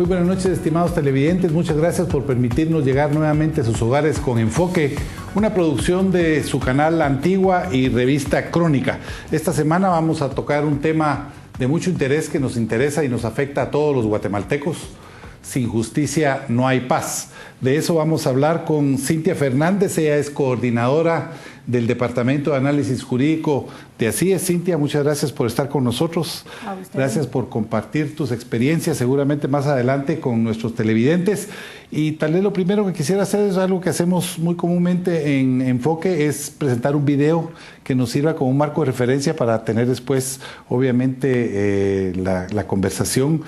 Muy buenas noches, estimados televidentes. Muchas gracias por permitirnos llegar nuevamente a sus hogares con Enfoque, una producción de su canal Antigua y revista Crónica. Esta semana vamos a tocar un tema de mucho interés que nos interesa y nos afecta a todos los guatemaltecos. Sin justicia no hay paz. De eso vamos a hablar con Cintia Fernández. Ella es coordinadora del Departamento de Análisis Jurídico de ACIES. Cintia, muchas gracias por estar con nosotros. Gracias por compartir tus experiencias, seguramente más adelante con nuestros televidentes. Y tal vez lo primero que quisiera hacer es algo que hacemos muy comúnmente en Enfoque, es presentar un video que nos sirva como un marco de referencia para tener después, obviamente, la conversación.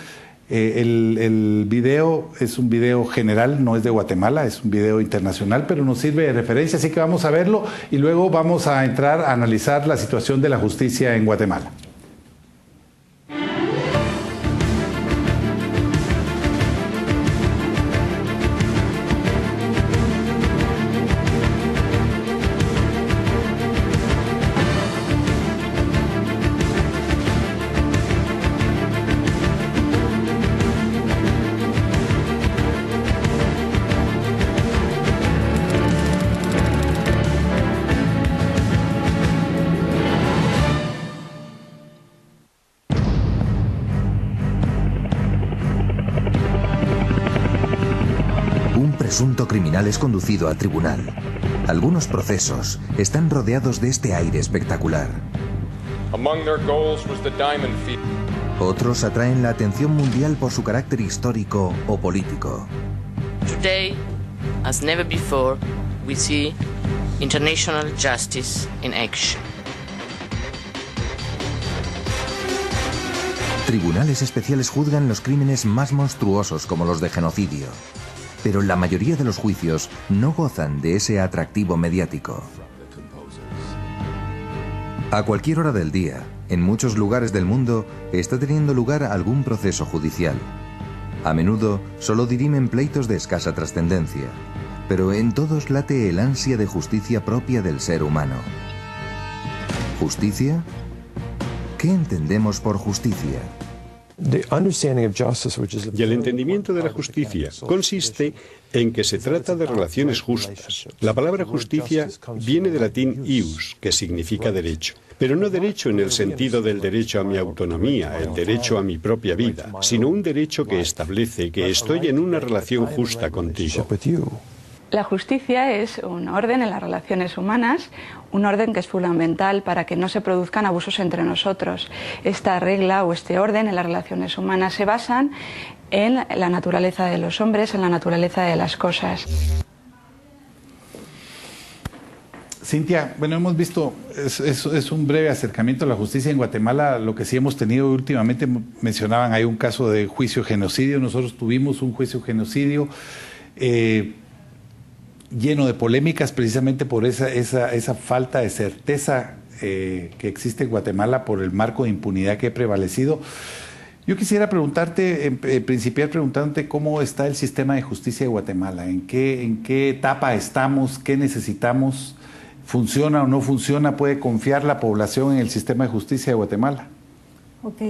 El video es un video general, no es de Guatemala, es un video internacional, pero nos sirve de referencia, así que vamos a verlo y luego vamos a entrar a analizar la situación de la justicia en Guatemala. Presunto criminal es conducido a tribunal. Algunos procesos están rodeados de este aire espectacular. Otros atraen la atención mundial por su carácter histórico o político. Today, as never before, we see international justice in action. Tribunales especiales juzgan los crímenes más monstruosos como los de genocidio. Pero la mayoría de los juicios no gozan de ese atractivo mediático. A cualquier hora del día, en muchos lugares del mundo, está teniendo lugar algún proceso judicial. A menudo solo dirimen pleitos de escasa trascendencia, pero en todos late el ansia de justicia propia del ser humano. ¿Justicia? ¿Qué entendemos por justicia? Y el entendimiento de la justicia consiste en que se trata de relaciones justas. La palabra justicia viene del latín ius, que significa derecho. Pero no derecho en el sentido del derecho a mi autonomía, el derecho a mi propia vida, sino un derecho que establece que estoy en una relación justa contigo. La justicia es un orden en las relaciones humanas, un orden que es fundamental para que no se produzcan abusos entre nosotros. Esta regla o este orden en las relaciones humanas se basan en la naturaleza de los hombres, en la naturaleza de las cosas. Cintia, bueno, hemos visto, es un breve acercamiento a la justicia en Guatemala. Lo que sí hemos tenido últimamente, mencionaban, hay un caso de juicio genocidio. Nosotros tuvimos un juicio genocidio lleno de polémicas precisamente por esa falta de certeza que existe en Guatemala por el marco de impunidad que ha prevalecido. Yo quisiera preguntarte, principiar preguntándote cómo está el sistema de justicia de Guatemala, en qué etapa estamos, qué necesitamos, funciona o no funciona, puede confiar la población en el sistema de justicia de Guatemala. Ok.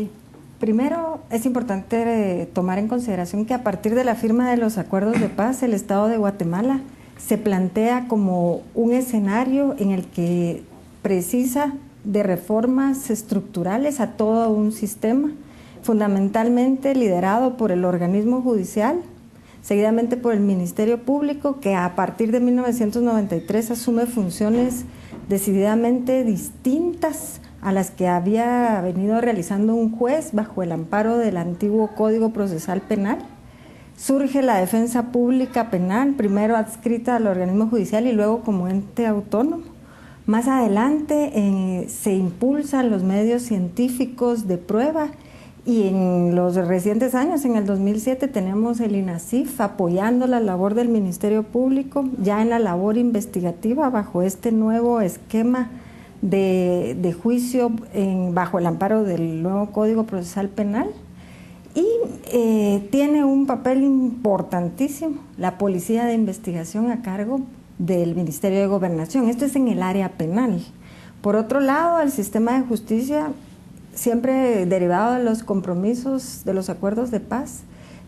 Primero, es importante tomar en consideración que a partir de la firma de los acuerdos de paz, el Estado de Guatemala se plantea como un escenario en el que precisa de reformas estructurales a todo un sistema, fundamentalmente liderado por el organismo judicial, seguidamente por el Ministerio Público, que a partir de 1993 asume funciones decididamente distintas a las que había venido realizando un juez bajo el amparo del antiguo Código Procesal Penal. Surge la defensa pública penal, primero adscrita al organismo judicial y luego como ente autónomo. Más adelante se impulsan los medios científicos de prueba y en los recientes años, en el 2007, tenemos el INASIF apoyando la labor del Ministerio Público, ya en la labor investigativa bajo este nuevo esquema de juicio bajo el amparo del nuevo Código Procesal Penal. Y tiene un papel importantísimo la Policía de Investigación a cargo del Ministerio de Gobernación. Esto es en el área penal. Por otro lado, el sistema de justicia, siempre derivado de los compromisos de los acuerdos de paz,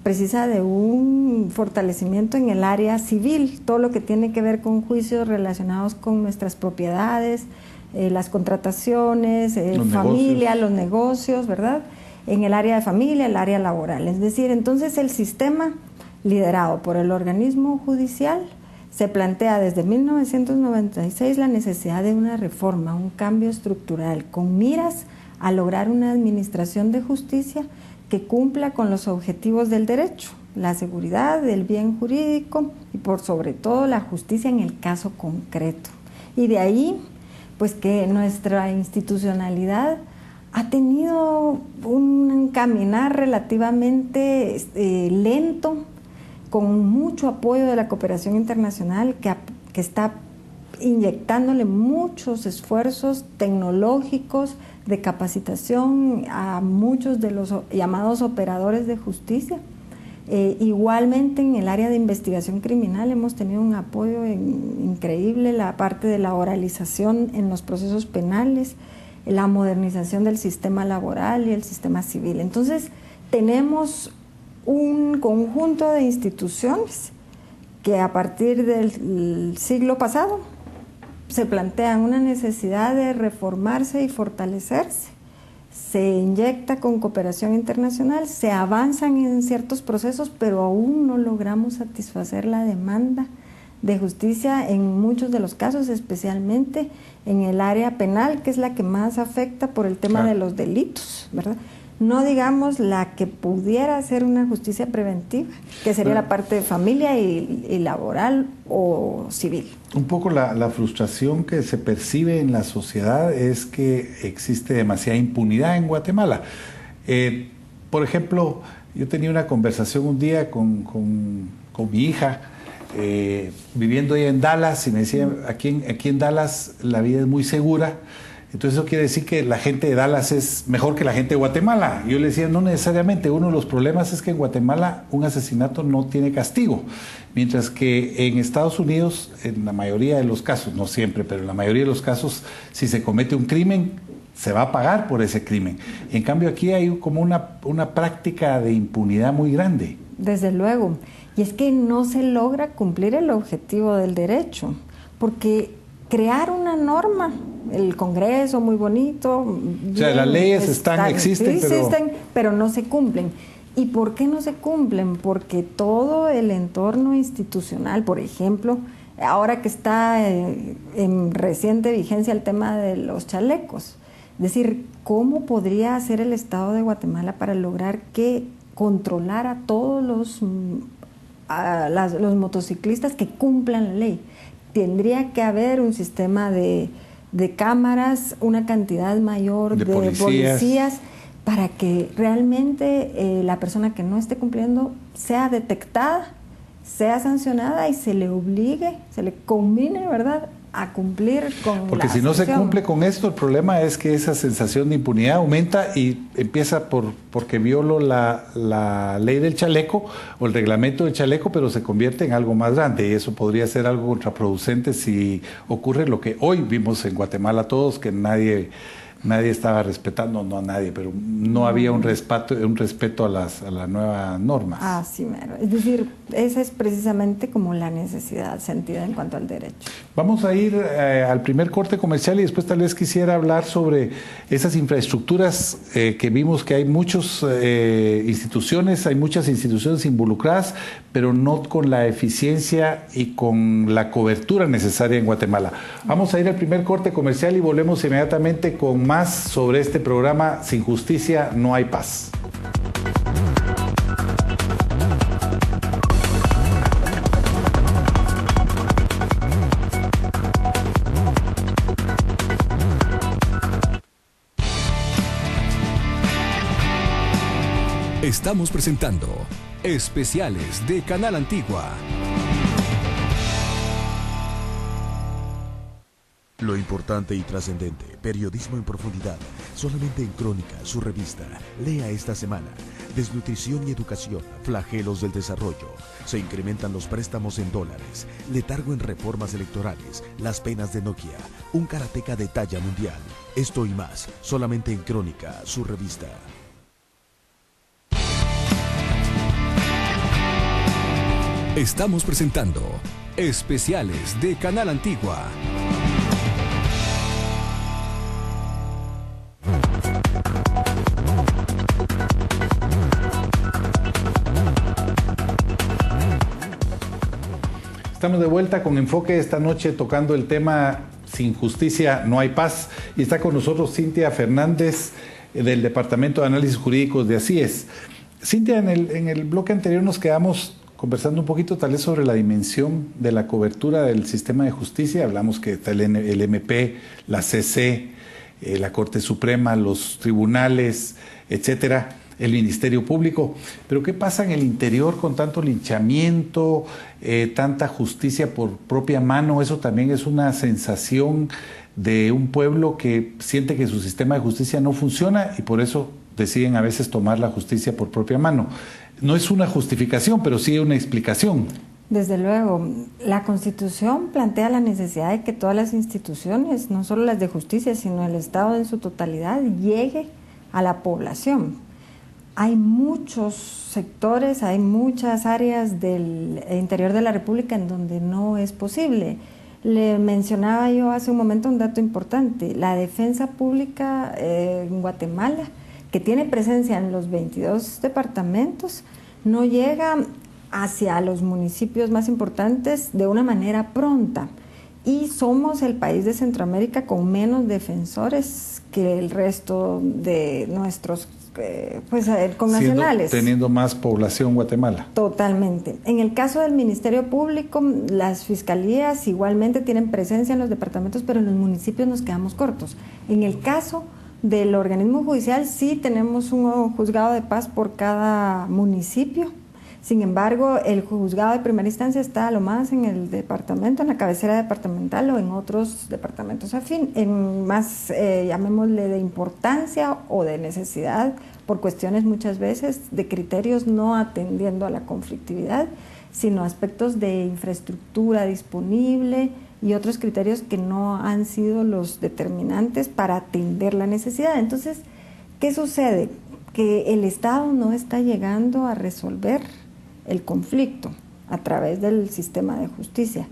precisa de un fortalecimiento en el área civil, todo lo que tiene que ver con juicios relacionados con nuestras propiedades, las contrataciones, familia, los negocios, ¿verdad? En el área de familia, el área laboral. Es decir, entonces el sistema liderado por el organismo judicial se plantea desde 1996 la necesidad de una reforma, un cambio estructural, con miras a lograr una administración de justicia que cumpla con los objetivos del derecho, la seguridad, el bien jurídico y por sobre todo la justicia en el caso concreto. Y de ahí, pues que nuestra institucionalidad ha tenido un caminar relativamente lento, con mucho apoyo de la cooperación internacional que está inyectándole muchos esfuerzos tecnológicos de capacitación a muchos de los llamados operadores de justicia. Igualmente en el área de investigación criminal hemos tenido un apoyo increíble, la parte de la oralización en los procesos penales, la modernización del sistema laboral y el sistema civil. Entonces tenemos un conjunto de instituciones que a partir del siglo pasado se plantean una necesidad de reformarse y fortalecerse. Se inyecta con cooperación internacional, se avanzan en ciertos procesos, pero aún no logramos satisfacer la demanda de justicia en muchos de los casos, especialmente en el área penal, que es la que más afecta por el tema de los delitos, ¿verdad? No digamos la que pudiera ser una justicia preventiva, que sería la parte de familia y laboral o civil. Un poco la frustración que se percibe en la sociedad es que existe demasiada impunidad en Guatemala. Por ejemplo, yo tenía una conversación un día con mi hija, viviendo ella en Dallas, y me decía, aquí en Dallas la vida es muy segura. Entonces eso quiere decir que la gente de Dallas es mejor que la gente de Guatemala. Yo le decía, no necesariamente. Uno de los problemas es que en Guatemala un asesinato no tiene castigo, mientras que en Estados Unidos, en la mayoría de los casos, no siempre, pero en la mayoría de los casos, si se comete un crimen, se va a pagar por ese crimen. En cambio aquí hay como una práctica de impunidad muy grande. Desde luego. Y es que no se logra cumplir el objetivo del derecho, porque crear una norma, el Congreso muy bonito, o sea, las leyes existen, pero no se cumplen. ¿Y por qué no se cumplen? Porque todo el entorno institucional, por ejemplo, ahora que está en reciente vigencia el tema de los chalecos, es decir, ¿cómo podría hacer el Estado de Guatemala para lograr que controlara a todos los motociclistas que cumplan la ley? Tendría que haber un sistema de cámaras, una cantidad mayor de policías para que realmente la persona que no esté cumpliendo sea detectada, sea sancionada y se le obligue, se le combine, ¿verdad?, a cumplir con porque si no se cumple con esto, el problema es que esa sensación de impunidad aumenta y empieza porque violo la ley del chaleco o el reglamento del chaleco, pero se convierte en algo más grande, y eso podría ser algo contraproducente si ocurre lo que hoy vimos en Guatemala todos, que nadie estaba respetando, no a nadie, pero no había un respeto a la nueva norma. Ah, sí, mero. Es decir, esa es precisamente como la necesidad sentida en cuanto al derecho. Vamos a ir al primer corte comercial y después tal vez quisiera hablar sobre esas infraestructuras que vimos que hay muchas instituciones involucradas, pero no con la eficiencia y con la cobertura necesaria en Guatemala. Vamos a ir al primer corte comercial y volvemos inmediatamente con más sobre este programa Sin Justicia no hay paz. Estamos presentando Especiales de Canal Antigua. Lo importante y trascendente, periodismo en profundidad, solamente en Crónica, su revista. Lea esta semana: desnutrición y educación, flagelos del desarrollo. Se incrementan los préstamos en dólares, letargo en reformas electorales, las penas de Nokia, un karateca de talla mundial. Esto y más, solamente en Crónica, su revista. Estamos presentando Especiales de Canal Antigua. Estamos de vuelta con Enfoque esta noche tocando el tema Sin justicia no hay paz. Y está con nosotros Cintia Fernández del Departamento de Análisis Jurídicos de ACIES. Cintia, en el bloque anterior nos quedamos conversando un poquito tal vez sobre la dimensión de la cobertura del sistema de justicia. Hablamos que está el MP, la CC, la Corte Suprema, los tribunales, etcétera, el Ministerio Público. Pero ¿qué pasa en el interior con tanto linchamiento, tanta justicia por propia mano? Eso también es una sensación de un pueblo que siente que su sistema de justicia no funciona y por eso deciden a veces tomar la justicia por propia mano. No es una justificación, pero sí una explicación. Desde luego, la Constitución plantea la necesidad de que todas las instituciones, no solo las de justicia, sino el Estado en su totalidad, llegue a la población. Hay muchos sectores, hay muchas áreas del interior de la República en donde no es posible. Le mencionaba yo hace un momento un dato importante, la defensa pública en Guatemala, que tiene presencia en los 22 departamentos, no llega hacia los municipios más importantes de una manera pronta. Y somos el país de Centroamérica con menos defensores que el resto de nuestros connacionales. Teniendo más población Guatemala. Totalmente. En el caso del Ministerio Público, las fiscalías igualmente tienen presencia en los departamentos, pero en los municipios nos quedamos cortos. En el caso del organismo judicial sí tenemos un juzgado de paz por cada municipio. Sin embargo, el juzgado de primera instancia está a lo más en el departamento, en la cabecera departamental o en otros departamentos afín, en más, llamémosle, de importancia o de necesidad, por cuestiones muchas veces de criterios no atendiendo a la conflictividad, sino aspectos de infraestructura disponible y otros criterios que no han sido los determinantes para atender la necesidad. Entonces, ¿qué sucede? Que el Estado no está llegando a resolver el conflicto a través del sistema de justicia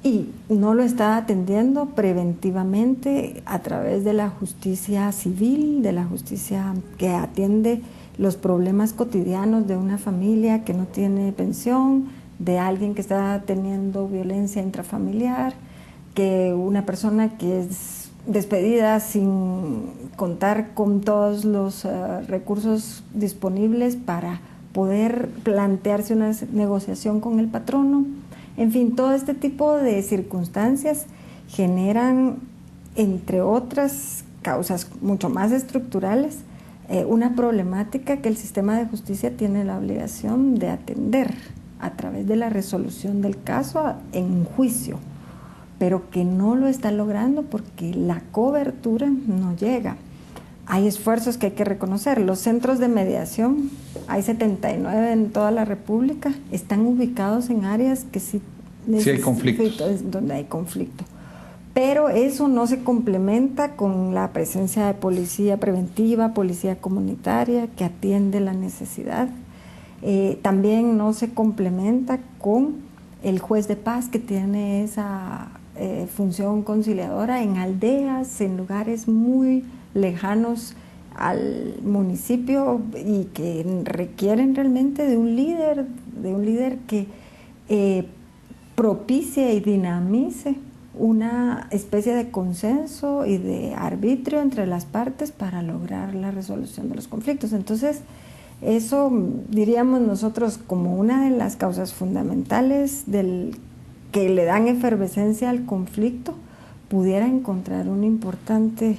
y no lo está atendiendo preventivamente a través de la justicia civil, de la justicia que atiende los problemas cotidianos de una familia que no tiene pensión, de alguien que está teniendo violencia intrafamiliar, que una persona que es despedida sin contar con todos los recursos disponibles para poder plantearse una negociación con el patrono. En fin, todo este tipo de circunstancias generan, entre otras causas mucho más estructurales, una problemática que el sistema de justicia tiene la obligación de atender a través de la resolución del caso en un juicio, pero que no lo está logrando porque la cobertura no llega. Hay esfuerzos que hay que reconocer. Los centros de mediación, hay 79 en toda la República, están ubicados en áreas que sí hay conflictos. Donde hay conflicto. Pero eso no se complementa con la presencia de policía preventiva, policía comunitaria, que atiende la necesidad. También no se complementa con el juez de paz, que tiene esa función conciliadora en aldeas, en lugares muy lejanos al municipio y que requieren realmente de un líder que propicie y dinamice una especie de consenso y de arbitrio entre las partes para lograr la resolución de los conflictos. Entonces, eso diríamos nosotros como una de las causas fundamentales que le dan efervescencia al conflicto, pudiera encontrar un importante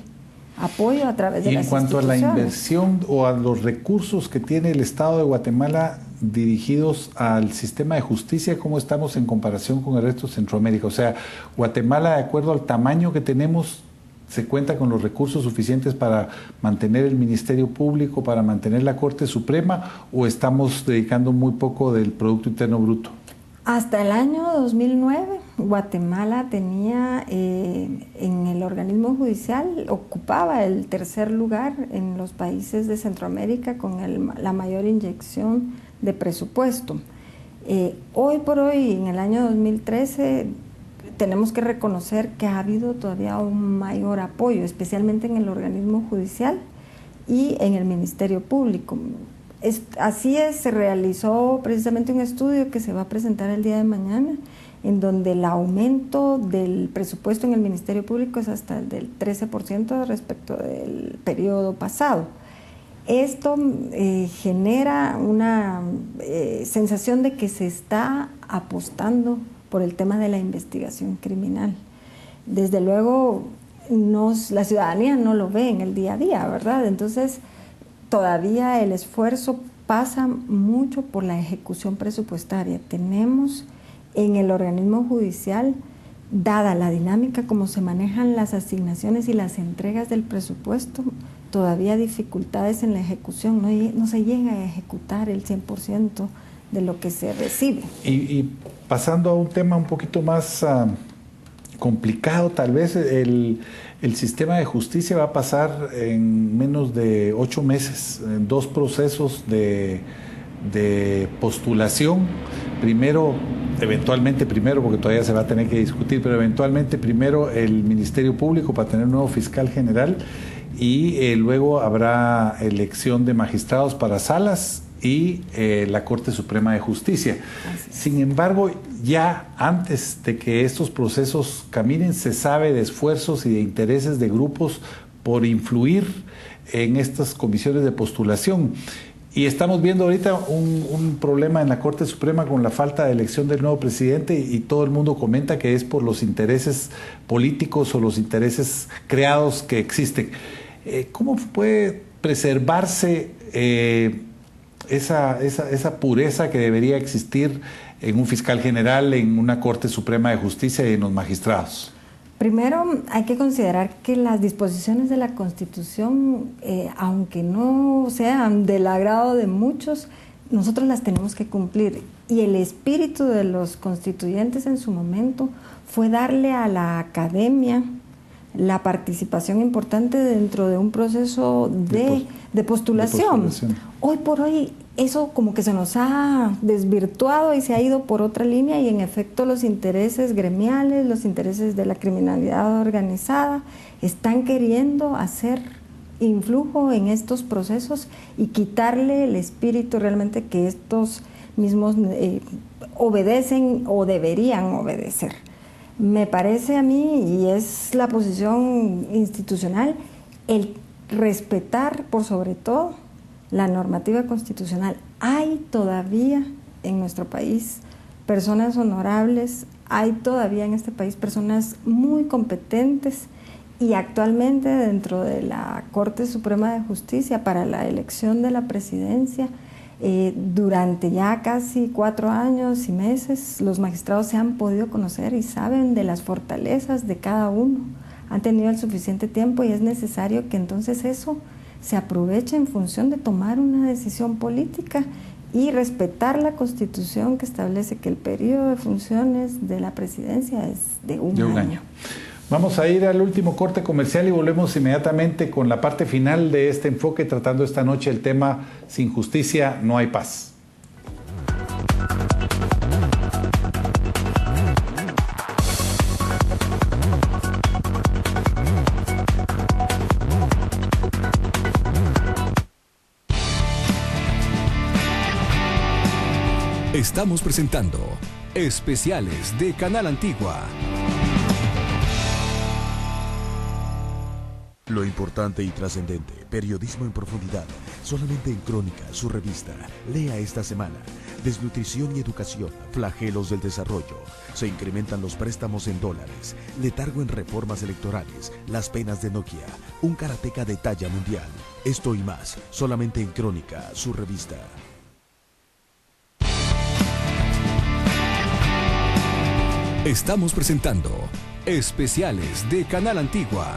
apoyo a través de las instituciones. En cuanto a la inversión o a los recursos que tiene el Estado de Guatemala dirigidos al sistema de justicia, ¿cómo estamos en comparación con el resto de Centroamérica? O sea, Guatemala, de acuerdo al tamaño que tenemos, ¿se cuenta con los recursos suficientes para mantener el Ministerio Público, para mantener la Corte Suprema, o estamos dedicando muy poco del Producto Interno Bruto? Hasta el año 2009, Guatemala tenía en el organismo judicial, ocupaba el tercer lugar en los países de Centroamérica con la mayor inyección de presupuesto. Hoy por hoy, en el año 2013, tenemos que reconocer que ha habido todavía un mayor apoyo, especialmente en el organismo judicial y en el Ministerio Público. Así es, se realizó precisamente un estudio que se va a presentar el día de mañana, en donde el aumento del presupuesto en el Ministerio Público es hasta el del 13% respecto del periodo pasado. Esto genera una sensación de que se está apostando por el tema de la investigación criminal. Desde luego, la ciudadanía no lo ve en el día a día, ¿verdad? Entonces, todavía el esfuerzo pasa mucho por la ejecución presupuestaria. Tenemos en el organismo judicial, dada la dinámica como se manejan las asignaciones y las entregas del presupuesto, todavía dificultades en la ejecución, no se llega a ejecutar el 100% de lo que se recibe. Y pasando a un tema un poquito más complicado, tal vez el sistema de justicia va a pasar en menos de 8 meses, en 2 procesos de postulación. Eventualmente primero, porque todavía se va a tener que discutir, pero eventualmente primero el Ministerio Público para tener un nuevo fiscal general y luego habrá elección de magistrados para salas y la Corte Suprema de Justicia. Sin embargo, ya antes de que estos procesos caminen, se sabe de esfuerzos y de intereses de grupos por influir en estas comisiones de postulación. Y estamos viendo ahorita un problema en la Corte Suprema con la falta de elección del nuevo presidente y todo el mundo comenta que es por los intereses políticos o los intereses creados que existen. ¿Cómo puede preservarse esa pureza que debería existir en un fiscal general, en una Corte Suprema de Justicia y en los magistrados? Primero, hay que considerar que las disposiciones de la Constitución, aunque no sean del agrado de muchos, nosotros las tenemos que cumplir. Y el espíritu de los constituyentes en su momento fue darle a la academia la participación importante dentro de un proceso de postulación. Hoy por hoy eso como que se nos ha desvirtuado y se ha ido por otra línea y en efecto los intereses gremiales, los intereses de la criminalidad organizada están queriendo hacer influjo en estos procesos y quitarle el espíritu realmente que estos mismos obedecen o deberían obedecer. Me parece a mí, y es la posición institucional, el respetar por sobre todo la normativa constitucional. Hay todavía en nuestro país personas honorables, hay todavía en este país personas muy competentes y actualmente dentro de la Corte Suprema de Justicia para la elección de la presidencia, durante ya casi 4 años y meses, los magistrados se han podido conocer y saben de las fortalezas de cada uno. Han tenido el suficiente tiempo y es necesario que entonces eso se aproveche en función de tomar una decisión política y respetar la Constitución que establece que el periodo de funciones de la presidencia es de un año. Vamos a ir al último corte comercial y volvemos inmediatamente con la parte final de este enfoque, tratando esta noche el tema Sin justicia no hay paz. Estamos presentando especiales de Canal Antigua. Lo importante y trascendente, periodismo en profundidad, solamente en Crónica, su revista. Lea esta semana. Desnutrición y educación, flagelos del desarrollo. Se incrementan los préstamos en dólares. Letargo en reformas electorales. Las penas de Nokia. Un karateca de talla mundial. Esto y más, solamente en Crónica, su revista. Estamos presentando especiales de Canal Antigua.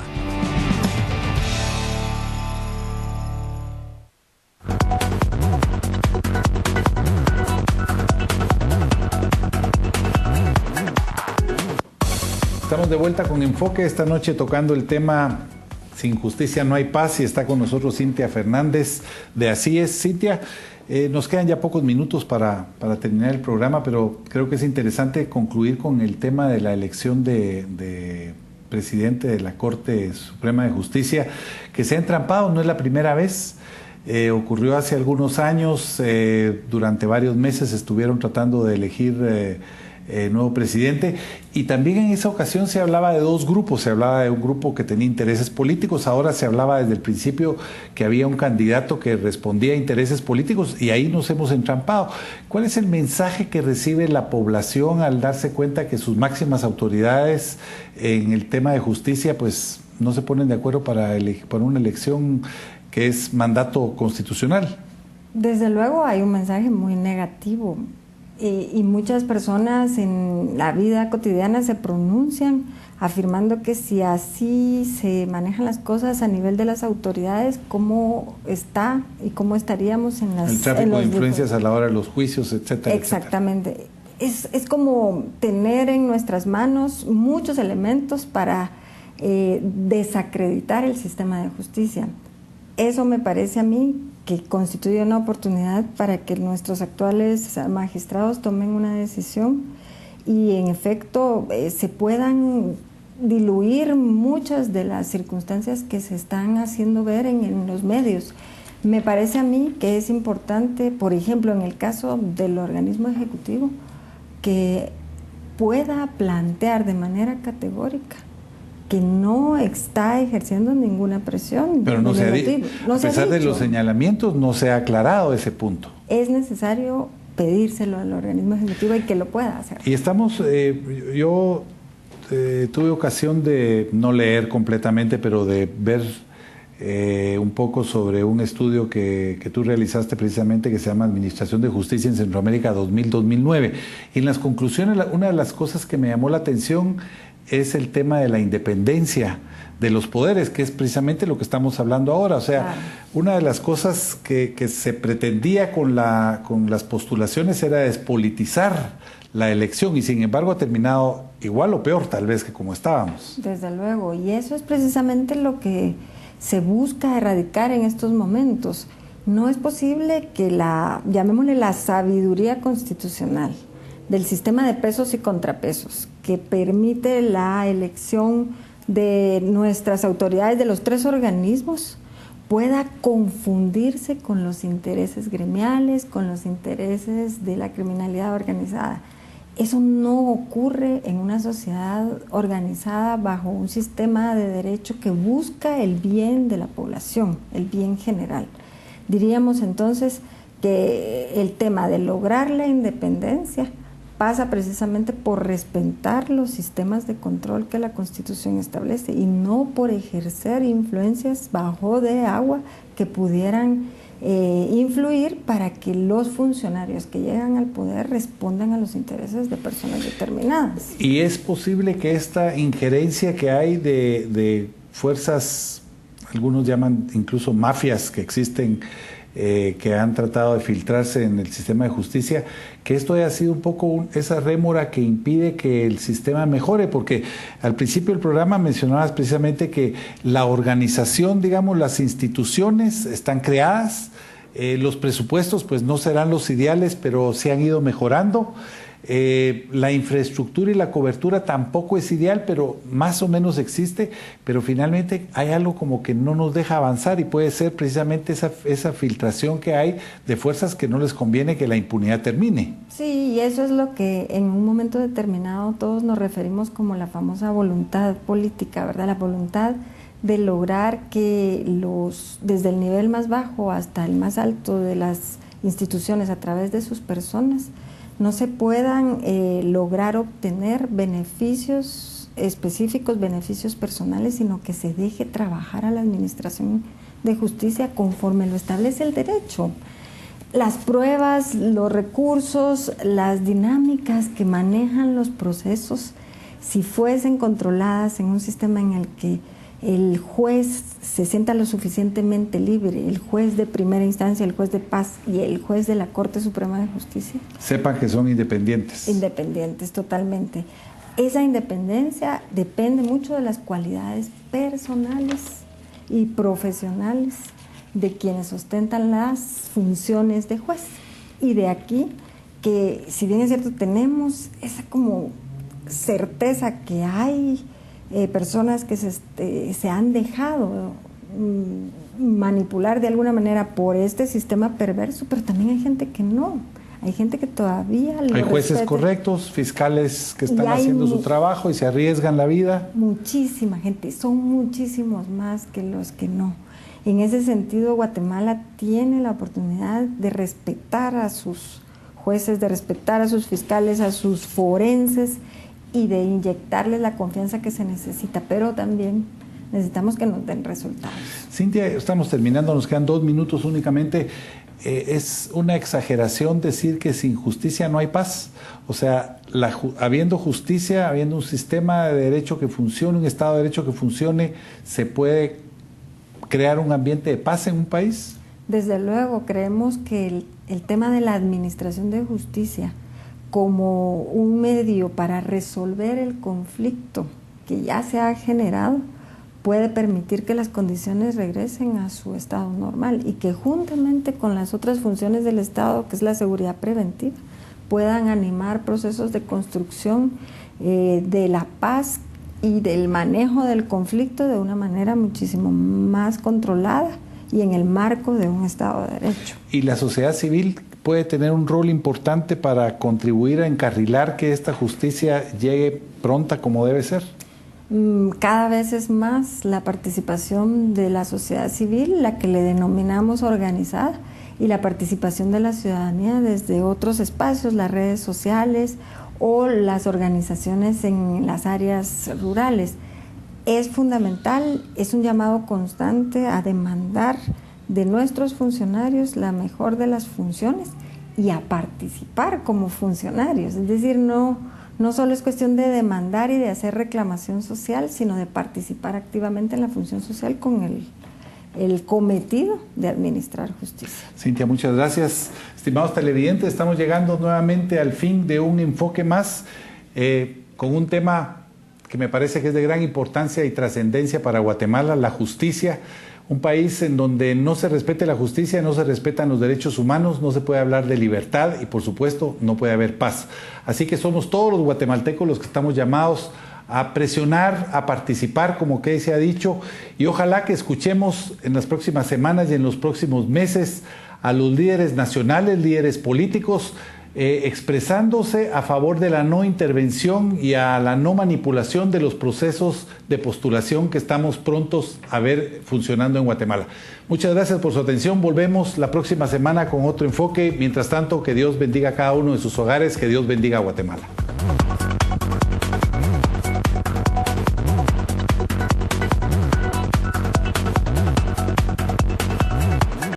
Estamos de vuelta con Enfoque esta noche tocando el tema Sin justicia no hay paz y está con nosotros Cintia Fernández de Así es. Cintia, Nos quedan ya pocos minutos para terminar el programa, pero creo que es interesante concluir con el tema de la elección de presidente de la Corte Suprema de Justicia, que se ha entrampado, no es la primera vez. Ocurrió hace algunos años, durante varios meses estuvieron tratando de elegir nuevo presidente, y también en esa ocasión se hablaba de dos grupos. Se hablaba de un grupo que tenía intereses políticos, ahora se hablaba desde el principio que había un candidato que respondía a intereses políticos, y ahí nos hemos entrampado. ¿Cuál es el mensaje que recibe la población al darse cuenta que sus máximas autoridades en el tema de justicia pues no se ponen de acuerdo para una elección que es mandato constitucional? Desde luego hay un mensaje muy negativo. Y muchas personas en la vida cotidiana se pronuncian afirmando que si así se manejan las cosas a nivel de las autoridades, ¿cómo está y cómo estaríamos en las... El tráfico de influencias a la hora de los juicios, etcétera. Exactamente. Etcétera. Es como tener en nuestras manos muchos elementos para desacreditar el sistema de justicia. Eso me parece a mí que constituye una oportunidad para que nuestros actuales magistrados tomen una decisión y en efecto se puedan diluir muchas de las circunstancias que se están haciendo ver en los medios. Me parece a mí que es importante, por ejemplo, en el caso del organismo ejecutivo, que pueda plantear de manera categórica que no está ejerciendo ninguna presión. Pero no se ha dicho. A pesar de los señalamientos, no se ha aclarado ese punto. Es necesario pedírselo al organismo ejecutivo y que lo pueda hacer. Y estamos, yo tuve ocasión de no leer completamente, pero de ver un poco sobre un estudio que tú realizaste precisamente, que se llama Administración de Justicia en Centroamérica 2000-2009. Y en las conclusiones, una de las cosas que me llamó la atención es el tema de la independencia de los poderes, que es precisamente lo que estamos hablando ahora. O sea, claro, una de las cosas que se pretendía con las postulaciones era despolitizar la elección, y sin embargo ha terminado igual o peor tal vez que como estábamos. Desde luego, y eso es precisamente lo que se busca erradicar en estos momentos. No es posible que llamémosle la sabiduría constitucional del sistema de pesos y contrapesos, que permite la elección de nuestras autoridades de los tres organismos, pueda confundirse con los intereses gremiales, con los intereses de la criminalidad organizada. Eso no ocurre en una sociedad organizada bajo un sistema de derecho que busca el bien de la población, el bien general. Diríamos entonces que el tema de lograr la independencia pasa precisamente por respetar los sistemas de control que la Constitución establece y no por ejercer influencias bajo de agua que pudieran influir para que los funcionarios que llegan al poder respondan a los intereses de personas determinadas. ¿Y es posible que esta injerencia que hay de fuerzas, algunos llaman incluso mafias que existen, que han tratado de filtrarse en el sistema de justicia, que esto haya sido un poco esa rémora que impide que el sistema mejore? Porque al principio del programa mencionabas precisamente que la organización, digamos, las instituciones están creadas, los presupuestos pues no serán los ideales, pero sí han ido mejorando. La infraestructura y la cobertura tampoco es ideal, pero más o menos existe, pero finalmente hay algo como que no nos deja avanzar, y puede ser precisamente esa filtración que hay de fuerzas que no les conviene que la impunidad termine. Sí, y eso es lo que en un momento determinado todos nos referimos como la famosa voluntad política, ¿verdad? La voluntad de lograr que desde el nivel más bajo hasta el más alto de las instituciones, a través de sus personas, no se puedan lograr obtener beneficios específicos, beneficios personales, sino que se deje trabajar a la administración de justicia conforme lo establece el derecho. Las pruebas, los recursos, las dinámicas que manejan los procesos, si fuesen controladas en un sistema en el que el juez se sienta lo suficientemente libre, el juez de primera instancia, el juez de paz y el juez de la Corte Suprema de Justicia, sepan que son independientes. Independientes, totalmente. Esa independencia depende mucho de las cualidades personales y profesionales de quienes ostentan las funciones de juez. Y de aquí que, si bien es cierto, tenemos esa como certeza que hay personas que se han dejado manipular de alguna manera por este sistema perverso, pero también hay gente que no. Hay gente que todavía lo Hay jueces respeta. correctos, fiscales que están haciendo su trabajo y se arriesgan la vida. Muchísima gente, son muchísimos más que los que no. En ese sentido, Guatemala tiene la oportunidad de respetar a sus jueces, de respetar a sus fiscales, a sus forenses y de inyectarles la confianza que se necesita, pero también necesitamos que nos den resultados. Cintia, estamos terminando, nos quedan 2 minutos únicamente. Es una exageración decir que sin justicia no hay paz. O sea, habiendo justicia, habiendo un sistema de derecho que funcione, un Estado de Derecho que funcione, ¿se puede crear un ambiente de paz en un país? Desde luego, creemos que el tema de la administración de justicia como un medio para resolver el conflicto que ya se ha generado puede permitir que las condiciones regresen a su estado normal y que juntamente con las otras funciones del Estado, que es la seguridad preventiva, puedan animar procesos de construcción de la paz y del manejo del conflicto de una manera muchísimo más controlada y en el marco de un Estado de Derecho. ¿Y la sociedad civil puede tener un rol importante para contribuir a encarrilar que esta justicia llegue pronta como debe ser? Cada vez es más la participación de la sociedad civil, la que le denominamos organizada, y la participación de la ciudadanía desde otros espacios, las redes sociales o las organizaciones en las áreas rurales. Es fundamental, es un llamado constante a demandar de nuestros funcionarios la mejor de las funciones y a participar como funcionarios, es decir, no solo es cuestión de demandar y de hacer reclamación social, sino de participar activamente en la función social con el cometido de administrar justicia. Cintia, muchas gracias. Estimados televidentes, estamos llegando nuevamente al fin de un enfoque más con un tema que me parece que es de gran importancia y trascendencia para Guatemala, la justicia. Un país en donde no se respete la justicia, no se respetan los derechos humanos, no se puede hablar de libertad y, por supuesto, no puede haber paz. Así que somos todos los guatemaltecos los que estamos llamados a presionar, a participar, como que se ha dicho, y ojalá que escuchemos en las próximas semanas y en los próximos meses a los líderes nacionales, líderes políticos, expresándose a favor de la no intervención y a la no manipulación de los procesos de postulación que estamos prontos a ver funcionando en Guatemala. Muchas gracias por su atención. Volvemos la próxima semana con otro enfoque. Mientras tanto, que Dios bendiga a cada uno de sus hogares, que Dios bendiga a Guatemala.